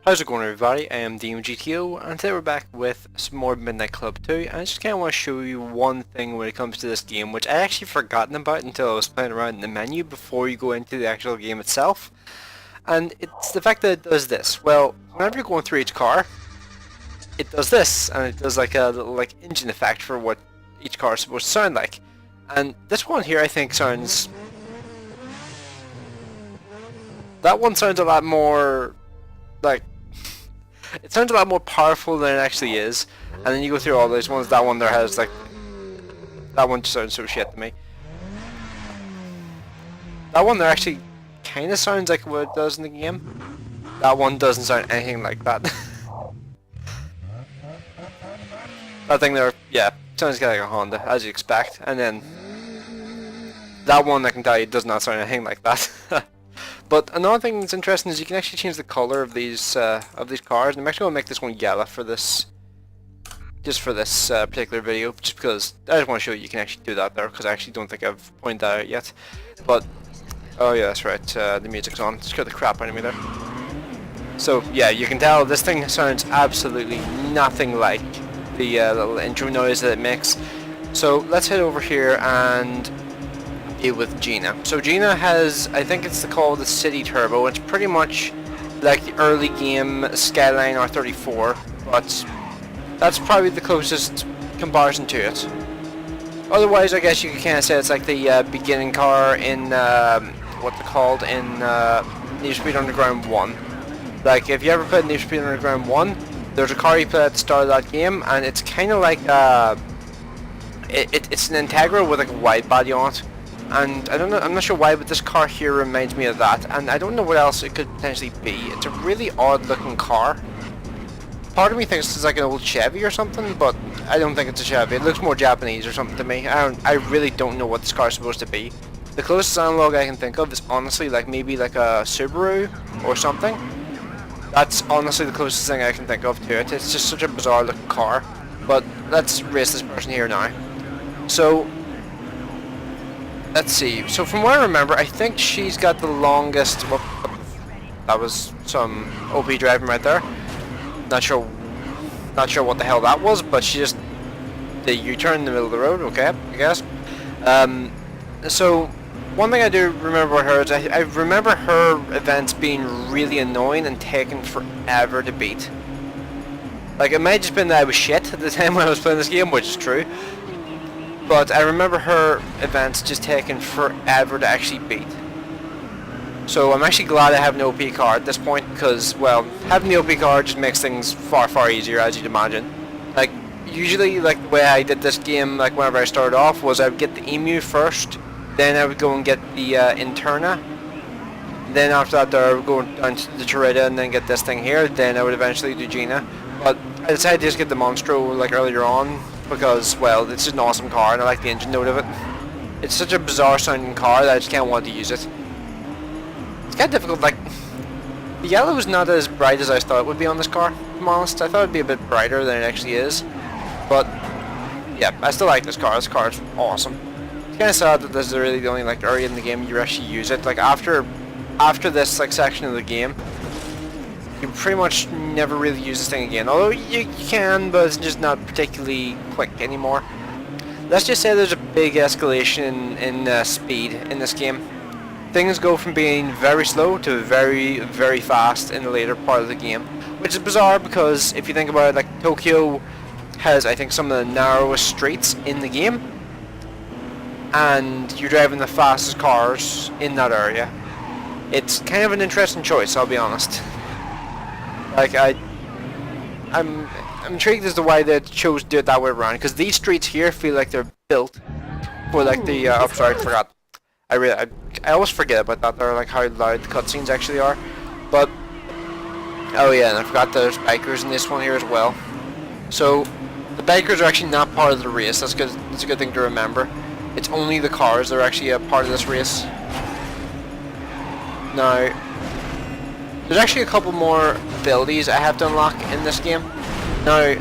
How's it going, everybody? I am DeanoGTO, and today we're back with some more Midnight Club 2, and I just kind of want to show you one thing when it comes to this game, which I actually forgotten about until I was playing around in the menu before you go into the actual game itself. And it's the fact that it does this. Well, whenever you're going through each car, it does this, and it does like a little engine effect for what each car is supposed to sound like. And this one here I think sounds... That one sounds a lot more... it sounds a lot more powerful than it actually is, and then you go through all those ones. That one there has that one just sounds so shit to me. That one there actually kind of sounds like what it does in the game. That one doesn't sound anything like that. That thing there, yeah, sounds like a Honda, as you expect, and then that one I can tell you does not sound anything like that. But another thing that's interesting is you can actually change the color of these cars, and I'm actually going to make this one yellow for this, just for this particular video, just because I just want to show you can actually do that there, because I actually don't think I've pointed that out yet. But oh yeah, that's right, the music's on. Scared the crap out of me there. So yeah, you can tell this thing sounds absolutely nothing like the little intro noise that it makes. So let's head over here and deal with Gina. So Gina has, I think it's called the City Turbo. It's pretty much like the early game Skyline R34, but that's probably the closest comparison to it. Otherwise, I guess you can kind of say it's like the beginning car in what's it called in Need for Speed Underground 1. Like if you ever played Need for Speed Underground 1, there's a car you play at the start of that game, and it's kind of like it's an Integra with like a wide body on it. And I don't know, I'm not sure why, but this car here reminds me of that, and I don't know what else it could potentially be. It's a really odd looking car. Part of me thinks it's like an old Chevy or something, but I don't think it's a Chevy. It looks more Japanese or something to me. I really don't know what this car is supposed to be. The closest analog I can think of is honestly like maybe like a Subaru or something. That's honestly the closest thing I can think of to it. It's just such a bizarre looking car. But let's race this person here now. So let's see. So from what I remember, I think she's got the longest... Well, that was some OP driving right there. Not sure what the hell that was, but she just did a U-turn in the middle of the road. Okay, I guess. So one thing I do remember about her is I remember her events being really annoying and taking forever to beat. Like it might have just been that I was shit at the time when I was playing this game, which is true. But I remember her events just taking forever to actually beat. So I'm actually glad I have an OP car at this point, because, well, having the OP car just makes things far, far easier, as you'd imagine. Like, usually, like, the way I did this game, like, whenever I started off, was I would get the Emu first, then I would go and get the Interna, then after that I would go down to the Torita and then get this thing here, then I would eventually do Gina. But I decided to just get the Monstro, like, earlier on, because, well, it's just an awesome car and I like the engine note of it. It's such a bizarre sounding car that I just can't want to use it. It's kind of difficult, like, the yellow is not as bright as I thought it would be on this car, if I'm honest. I thought it would be a bit brighter than it actually is. But, yeah, I still like this car. This car is awesome. It's kind of sad that this is really the only, like, area in the game you actually use it. Like, after this, like, section of the game, you pretty much never really use this thing again. Although you can, but it's just not particularly quick anymore. Let's just say there's a big escalation in speed in this game. Things go from being very slow to very, very fast in the later part of the game. Which is bizarre because if you think about it, like Tokyo has, I think, some of the narrowest streets in the game. And you're driving the fastest cars in that area. It's kind of an interesting choice, I'll be honest. Like I'm intrigued as to why they chose to do it that way around, because these streets here feel like they're built for like the oh sorry, I forgot. I always forget about that. They're like how loud the cutscenes actually are. But oh yeah, and I forgot there's bikers in this one here as well. So the bikers are actually not part of the race. That's good. That's a good thing to remember. It's only the cars that are actually a part of this race. Now, there's actually a couple more abilities I have to unlock in this game. Now,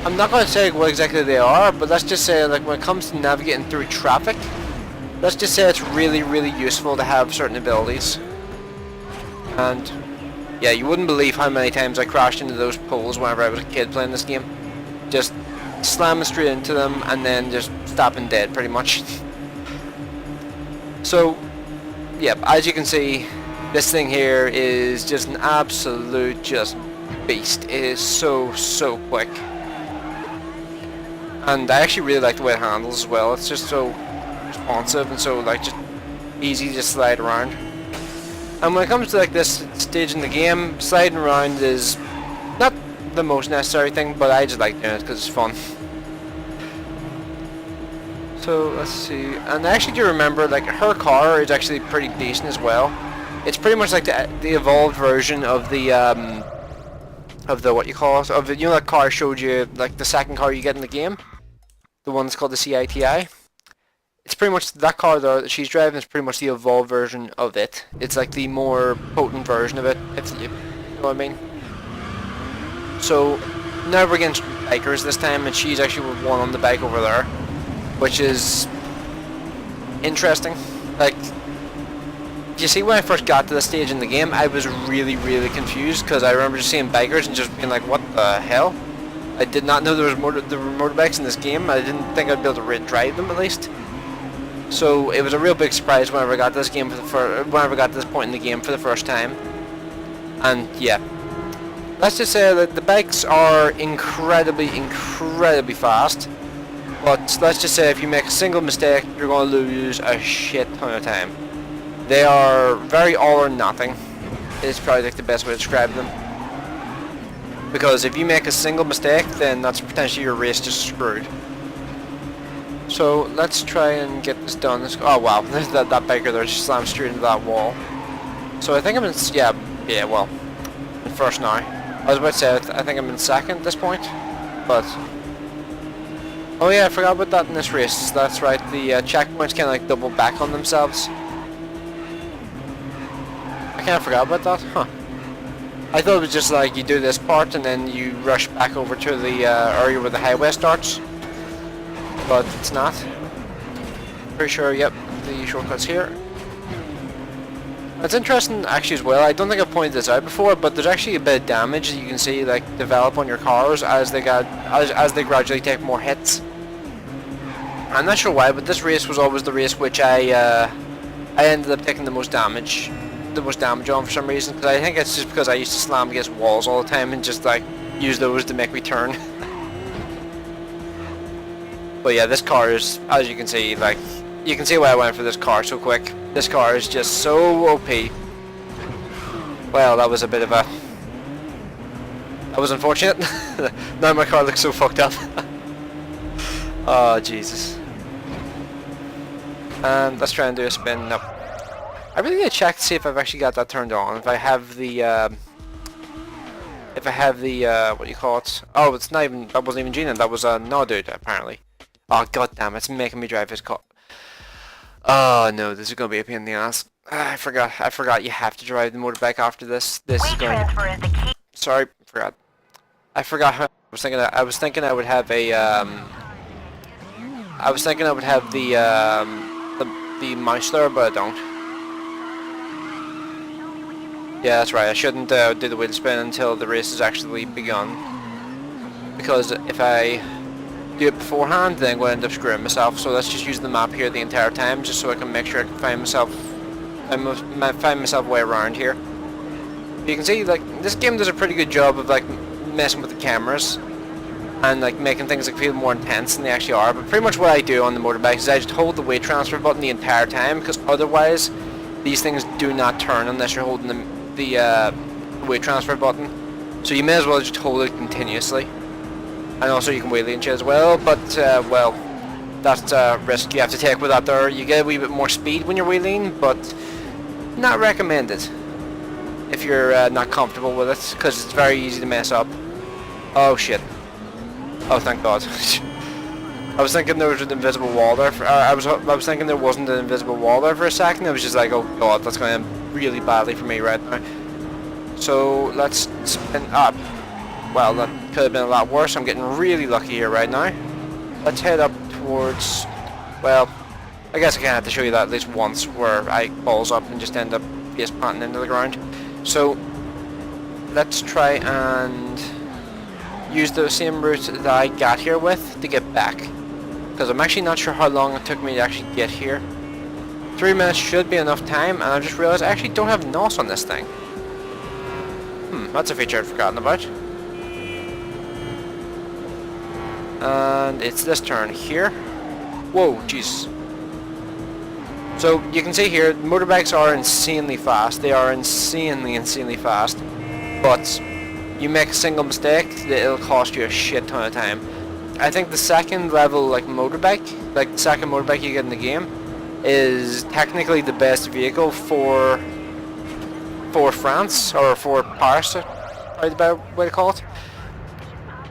I'm not going to say what exactly they are, but let's just say, like, when it comes to navigating through traffic, let's just say it's really, really useful to have certain abilities. And yeah, you wouldn't believe how many times I crashed into those poles whenever I was a kid playing this game. Just slamming straight into them and then just stopping dead pretty much. So, yep, as you can see, this thing here is just an absolute just beast. It is so quick. And I actually really like the way it handles as well. It's just so responsive and so like just easy to slide around. And when it comes to like this stage in the game, sliding around is not the most necessary thing, but I just like doing it because it's fun. So let's see, and I actually do remember like her car is actually pretty decent as well. It's pretty much like the evolved version of the what you call it, of the, you know, that car I showed you, like the second car you get in the game, the one that's called the CITI. It's pretty much that car there that she's driving is pretty much the evolved version of it. It's like the more potent version of it, if you know what I mean. So now we're against bikers this time, and she's actually with one on the bike over there, which is interesting. Like, you see, when I first got to this stage in the game, I was really confused because I remember just seeing bikers and just being like, what the hell? I did not know there were motorbikes in this game. I didn't think I'd be able to drive them at least. So it was a real big surprise whenever I got this game whenever I got to this point in the game for the first time. And yeah, let's just say that the bikes are incredibly fast. But let's just say if you make a single mistake, you're going to lose a shit ton of time. They are very all or nothing. It's probably like the best way to describe them. Because if you make a single mistake, then that's potentially your race just screwed. So let's try and get this done. Oh wow, there's that biker there just slammed straight into that wall. So I think I'm in, yeah, well, in first now. I was about to say, I think I'm in second at this point, but... Oh yeah, I forgot about that in this race. That's right, the checkpoints kind of like double back on themselves. I kind of forgot about that, huh. I thought it was just like you do this part and then you rush back over to the area where the highway starts. But it's not. Pretty sure, yep, the shortcut's here. It's interesting actually as well, I don't think I've pointed this out before, but there's actually a bit of damage that you can see like develop on your cars as they gradually take more hits. I'm not sure why, but this race was always the race which I ended up taking the most damage on for some reason, because I think it's just because I used to slam against walls all the time and just like use those to make me turn. But yeah, this car is, as you can see, like, you can see why I went for this car so quick. This car is just so OP. Well, that was a bit of a... That was unfortunate. Now my car looks so fucked up. Oh, Jesus. And let's try and do a spin. Nope. I really need to check to see if I've actually got that turned on. If I have the, what do you call it? Oh, it's not even, that wasn't even Gina, that was, no dude, apparently. Oh, god damn, it's making me drive his car. Oh no, this is gonna be a pain in the ass. I forgot you have to drive the motorbike after this. This is going to... Sorry, forgot. I forgot how... I was thinking I would have a, the mouse there, but I don't. Yeah, that's right, I shouldn't do the wheel spin until the race has actually begun. Because if I do it beforehand, then I'm going to end up screwing myself. So let's just use the map here the entire time, just so I can make sure I can find myself way around here. You can see, like, this game does a pretty good job of, like, messing with the cameras and, like, making things, like, feel more intense than they actually are. But pretty much what I do on the motorbike is I just hold the weight transfer button the entire time, because otherwise these things do not turn unless you're holding the weight transfer button. So you may as well just hold it continuously. And also you can wheelie and shit as well, but, well, that's a risk you have to take with that there. You get a wee bit more speed when you're wheeling, but not recommended if you're not comfortable with it, because it's very easy to mess up. Oh shit. Oh, thank god. I was thinking there was an invisible wall there. I was thinking there wasn't an invisible wall there for a second. I was just like, oh god, that's going to end really badly for me right now. So let's spin up. Well, that could have been a lot worse. I'm getting really lucky here right now. Let's head up towards... Well, I guess I kind of have to show you that at least once, where I balls up and just end up face planting into the ground. So, let's try and use the same route that I got here with to get back. Because I'm actually not sure how long it took me to actually get here. 3 minutes should be enough time, and I just realized I actually don't have NOS on this thing. That's a feature I'd forgotten about. And it's this turn here. Whoa, jeez. So you can see here, motorbikes are insanely fast. They are insanely fast. But you make a single mistake, it'll cost you a shit ton of time. I think the second level, like motorbike, like the second motorbike you get in the game, is technically the best vehicle for France, or for Paris, probably the better way to call it.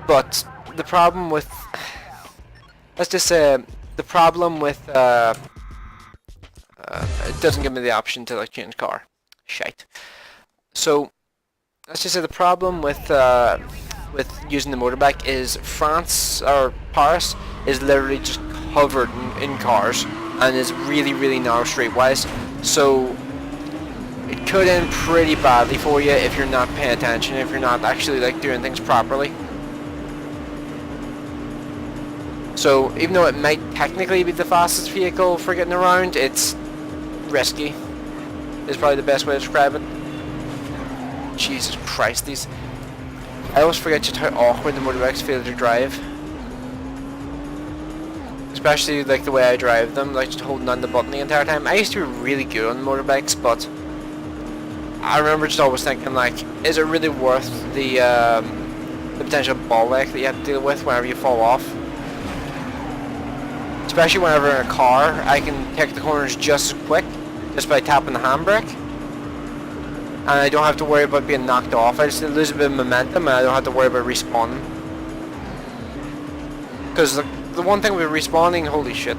But the problem with, let's just say, the problem with, it doesn't give me the option to like change car. Shite. So, let's just say the problem with using the motorbike is France, or Paris, is literally just covered in cars, and is really narrow streetwise. So it could end pretty badly for you if you're not paying attention, if you're not actually like doing things properly. So even though it might technically be the fastest vehicle for getting around, it's risky, is probably the best way to describe it. Jesus Christ, these... I always forget just how awkward the motorbikes feel to drive. Especially like the way I drive them, like just holding on the button the entire time. I used to be really good on motorbikes, but I remember just always thinking like, is it really worth the potential ball ache that you have to deal with whenever you fall off? Especially whenever in a car, I can take the corners just as quick, just by tapping the handbrake. And I don't have to worry about being knocked off. I just lose a bit of momentum, and I don't have to worry about respawning. Because the one thing with respawning, holy shit.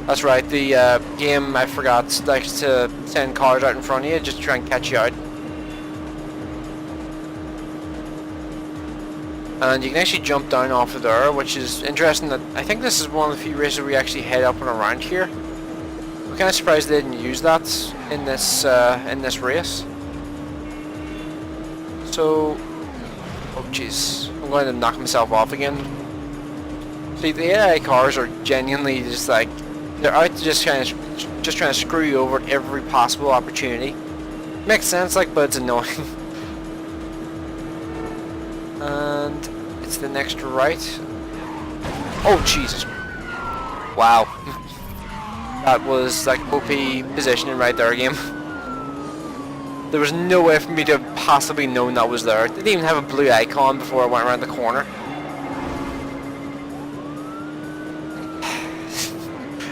That's right, the game, I forgot, likes to send cars out in front of you just to try and catch you out. And you can actually jump down off of there, which is interesting. That I think this is one of the few races we actually head up and around here. I'm kind of surprised they didn't use that in this race. So, oh jeez, I'm going to knock myself off again. See, the AI cars are genuinely just like, they're out to just trying to screw you over at every possible opportunity. Makes sense, like, but it's annoying. And it's the next right. Oh Jesus! Wow, that was like OP positioning right there, game. There was no way for me to have possibly known that was there. It didn't even have a blue icon before I went around the corner.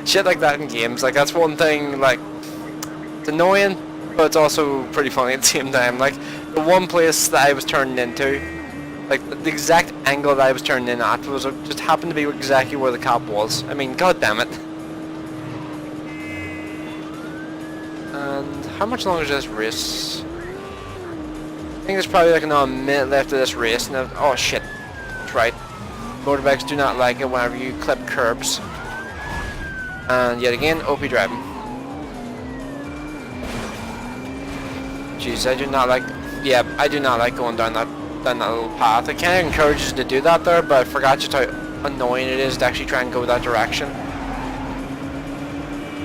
Shit like that in games, like that's one thing, like, it's annoying, but it's also pretty funny at the same time. Like, the one place that I was turning into, like, the exact angle that I was turning in at was just happened to be exactly where the cop was. I mean, god damn it. And how much longer is this race? I think there's probably like another minute left of this race, and oh shit, that's right. Motorbikes do not like it whenever you clip curbs. And yet again, OP driving. Jeez, I do not like, yeah, I do not like going down that little path. It kind of encourages you to do that there, but I forgot just how annoying it is to actually try and go that direction.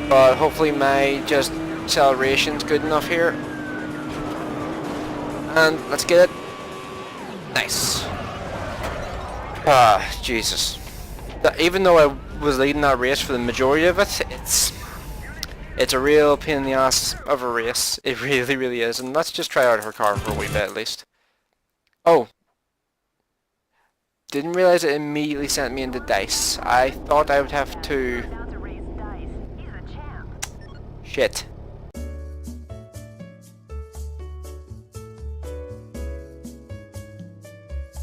But hopefully my just acceleration's good enough here. And let's get it. Nice. Ah, Jesus. Even though I was leading that race for the majority of it, it's a real pain in the ass of a race. It really is. And let's just try out her car for a wee bit at least. Oh. Didn't realize it immediately sent me into dice. I thought I would have to... Shit.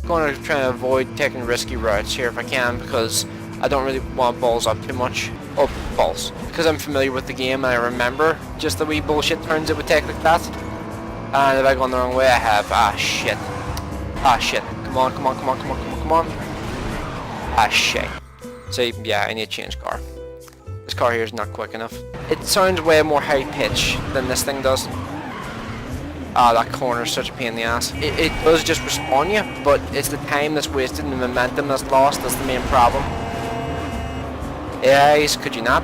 I'm going to try and avoid taking risky routes here if I can, because I don't really want balls up too much. Oh, balls. Because I'm familiar with the game and I remember just the wee bullshit turns it would take like that. And if I go the wrong way, I have. Ah, shit. Ah, shit. Come on. Ah, shit. So, yeah, I need to change car. This car here is not quick enough. It sounds way more high pitch than this thing does. Ah, that corner is such a pain in the ass. It does just respawn you, but it's the time that's wasted and the momentum that's lost that's the main problem. Yes, could you not?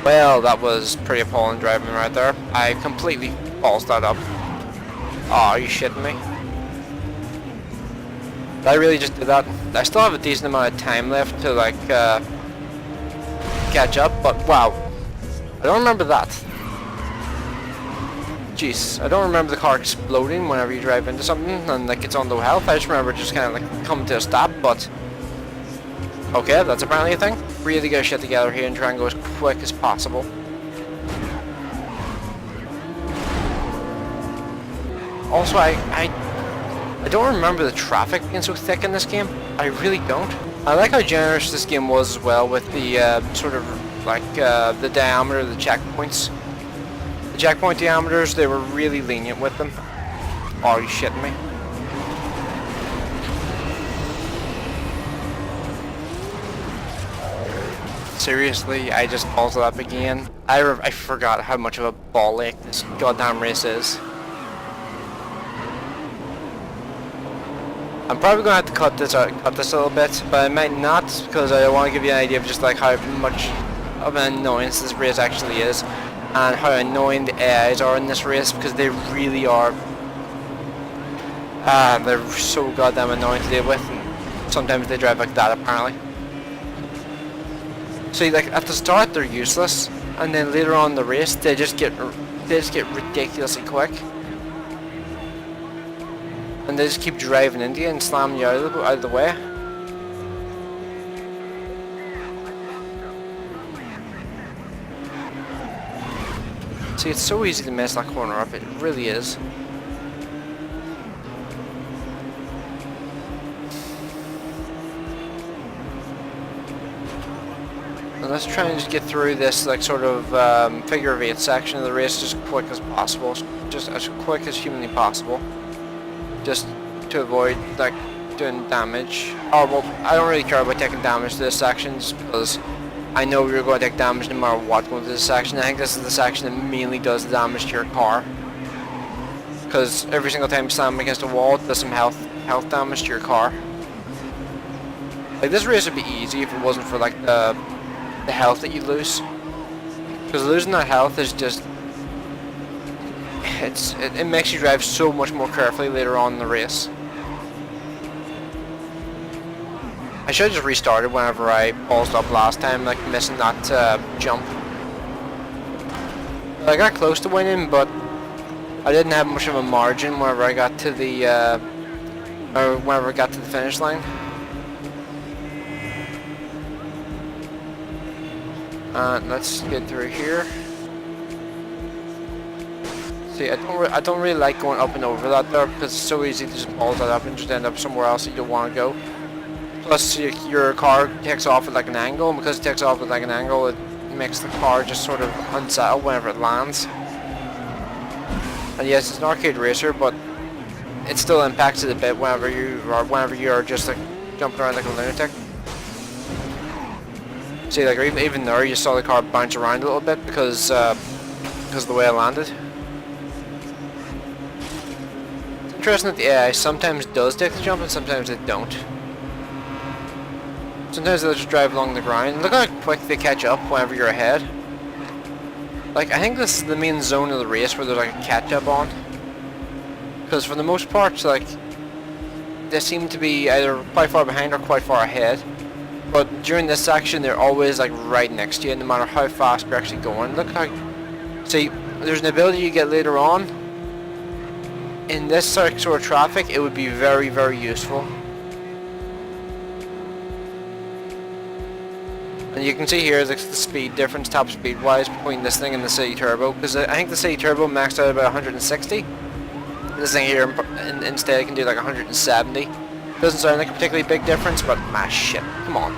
Well, that was pretty appalling driving right there. I completely balls that up. Oh, are you shitting me? I really just did that. I still have a decent amount of time left to like catch up, but wow, I don't remember that. Jeez, I don't remember the car exploding whenever you drive into something and like it's on low health. I just remember just kind of like coming to a stop, but okay, that's apparently a thing. Really get shit together here and try and go as quick as possible. Also, I don't remember the traffic being so thick in this game. I really don't. I like how generous this game was as well with the sort of like the diameter of the checkpoints. The checkpoint diameters, they were really lenient with them. Oh, are you shitting me? Seriously, I just balls it up again. I forgot how much of a ball ache this goddamn race is. I'm probably going to have to cut this a little bit, but I might not, because I want to give you an idea of just like how much of an annoyance this race actually is, and how annoying the AIs are in this race, because they really are. They're so goddamn annoying to deal with, and sometimes they drive like that apparently. See, like at the start they're useless, and then later on in the race they just get ridiculously quick. And they just keep driving into you and slamming you out of the way. See, it's so easy to mess that corner up, it really is. And let's try and just get through this like sort of figure of 8 section of the race just as quick as possible. Just as quick as humanly possible. Just to avoid like doing damage. Oh well, I don't really care about taking damage to this section because I know you're going to take damage no matter what going to this section. I think this is the section that mainly does the damage to your car, because every single time you slam against a wall it does some health damage to your car. Like this race would be easy if it wasn't for like the health that you lose, because losing that health is just it makes you drive so much more carefully later on in the race. I should have just restarted whenever I paused up last time, like missing that jump. I got close to winning, but I didn't have much of a margin whenever I got to the finish line. Let's get through here. See, I don't really like going up and over that there, because it's so easy to just ball that up and just end up somewhere else that you don't want to go. Plus, your car takes off at like an angle, and because it takes off at like an angle, it makes the car just sort of unsettle whenever it lands. And yes, it's an arcade racer, but it still impacts it a bit whenever you are just like jumping around like a lunatic. See, like even there, you saw the car bounce around a little bit because of the way it landed. It's interesting that the AI sometimes does take the jump and sometimes they don't. Sometimes they'll just drive along the ground. Look how quick they catch up whenever you're ahead. Like, I think this is the main zone of the race where there's like a catch up on. Because for the most part, like, they seem to be either quite far behind or quite far ahead. But during this section, they're always like right next to you, no matter how fast you're actually going. Look how, see, there's an ability you get later on. In this sort of traffic, it would be very, very useful. And you can see here the speed difference, top speed wise, between this thing and the City Turbo. Because I think the City Turbo maxed out about 160. This thing here instead can do like 170. Doesn't sound like a particularly big difference, but shit, come on.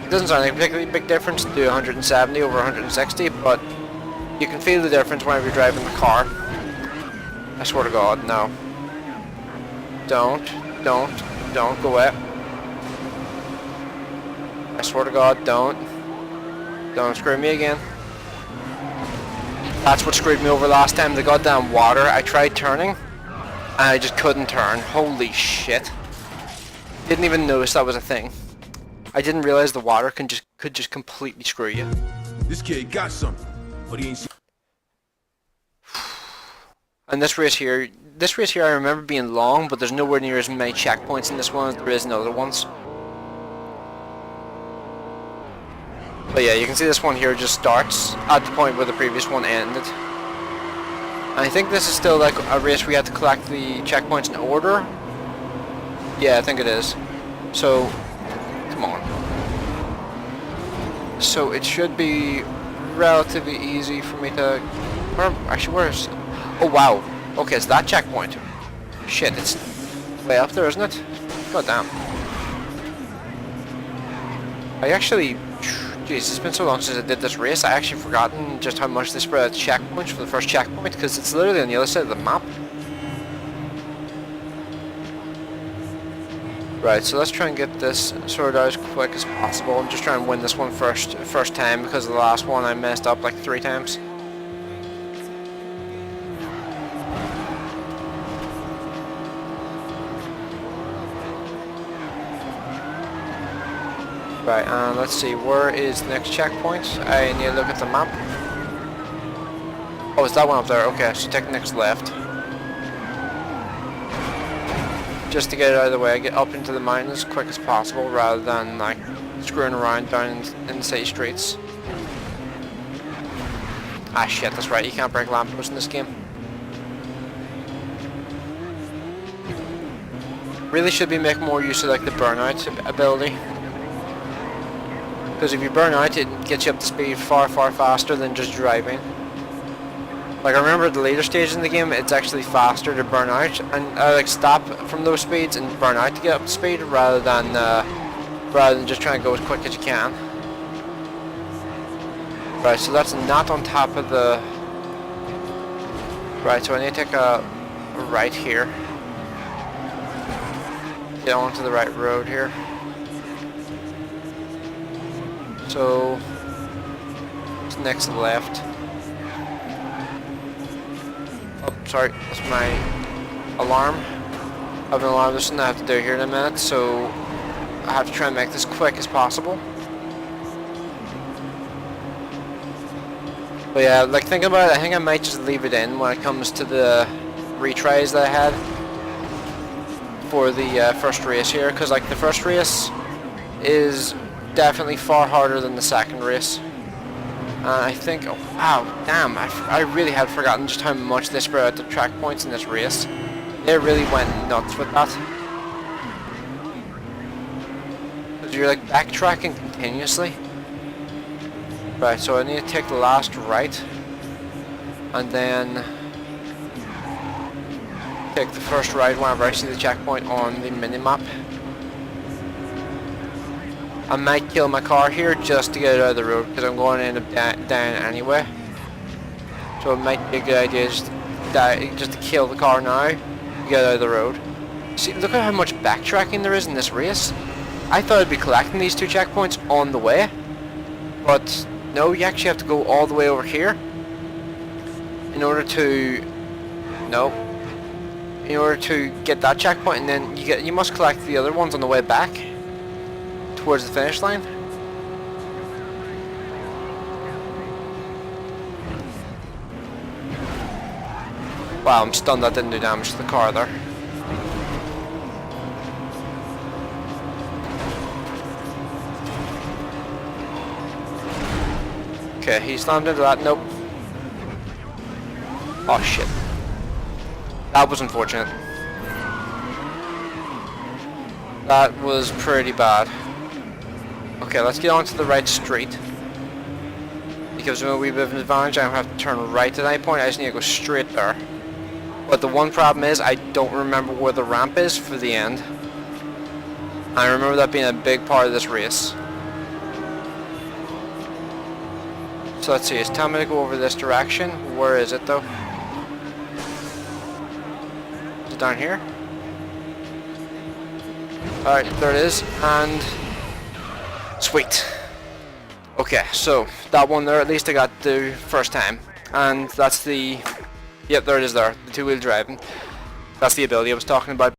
It doesn't sound like a particularly big difference to do 170 over 160, but you can feel the difference whenever you're driving the car. I swear to God, no. Don't go away. I swear to God, don't screw me again. That's what screwed me over last time. The goddamn water. I tried turning, and I just couldn't turn. Holy shit. Didn't even notice that was a thing. I didn't realize the water could just completely screw you. This kid got something, but he ain't. And this race here I remember being long, but there's nowhere near as many checkpoints in this one as there is in other ones. But yeah, you can see this one here just starts at the point where the previous one ended. And I think this is still like a race where you have to collect the checkpoints in order. Yeah, I think it is. So, come on. So it should be relatively easy for me to... Actually, where is... Oh wow. Okay, it's that checkpoint. Shit, it's way up there, isn't it? God damn. I actually... Jeez, it's been so long since I did this race, I actually forgotten just how much they spread out checkpoints for the first checkpoint, because it's literally on the other side of the map. Right, so let's try and get this sorted out as quick as possible. I'm just trying to win this one first time, because the last one I messed up like 3 times. Right, and let's see, where is the next checkpoint? I need to look at the map. Oh, it's that one up there. Okay, so take the next left. Just to get it out of the way, get up into the mountain as quick as possible, rather than like screwing around down in the city streets. Ah shit, that's right, you can't break lampposts in this game. Really should be making more use of like the burnout ability. Because if you burn out, it gets you up to speed far faster than just driving. Like I remember the later stages in the game, it's actually faster to burn out and like stop from those speeds and burn out to get up to speed rather than just trying to go as quick as you can. Right, so that's not on top of the... Right, so I need to take a right here. Get onto the right road here. So, it's next left. Oh, sorry, that's my alarm. I have an alarm, there's something I have to do here in a minute, so I have to try and make this quick as possible. But yeah, like thinking about it, I think I might just leave it in when it comes to the retries that I had for the first race here, because like the first race is definitely far harder than the second race. I think, oh wow, damn, I really had forgotten just how much they spread out the track points in this race. They really went nuts with that. Because you're like backtracking continuously. Right, so I need to take the last right. And then take the first right whenever I see the checkpoint on the minimap. I might kill my car here just to get it out of the road because I'm going to end up down anyway. So it might be a good idea just to kill the car now to get it out of the road. See, look at how much backtracking there is in this race. I thought I'd be collecting these 2 checkpoints on the way, but no, you actually have to go all the way over here in order to get that checkpoint, and then you must collect the other ones on the way back towards the finish line. Wow, I'm stunned that didn't do damage to the car there. Okay, he slammed into that. Nope. Oh shit. That was unfortunate. That was pretty bad. Okay, let's get onto the right street. Because with a wee bit of an advantage, I don't have to turn right at any point, I just need to go straight there. But the one problem is, I don't remember where the ramp is for the end. I remember that being a big part of this race. So let's see, it's telling me to go over this direction. Where is it though? Is it down here? Alright, there it is, and... Sweet. Okay, so that one there, at least I got to do first time. and that's the... Yep, there it is there, the two-wheel driving. That's the ability I was talking about.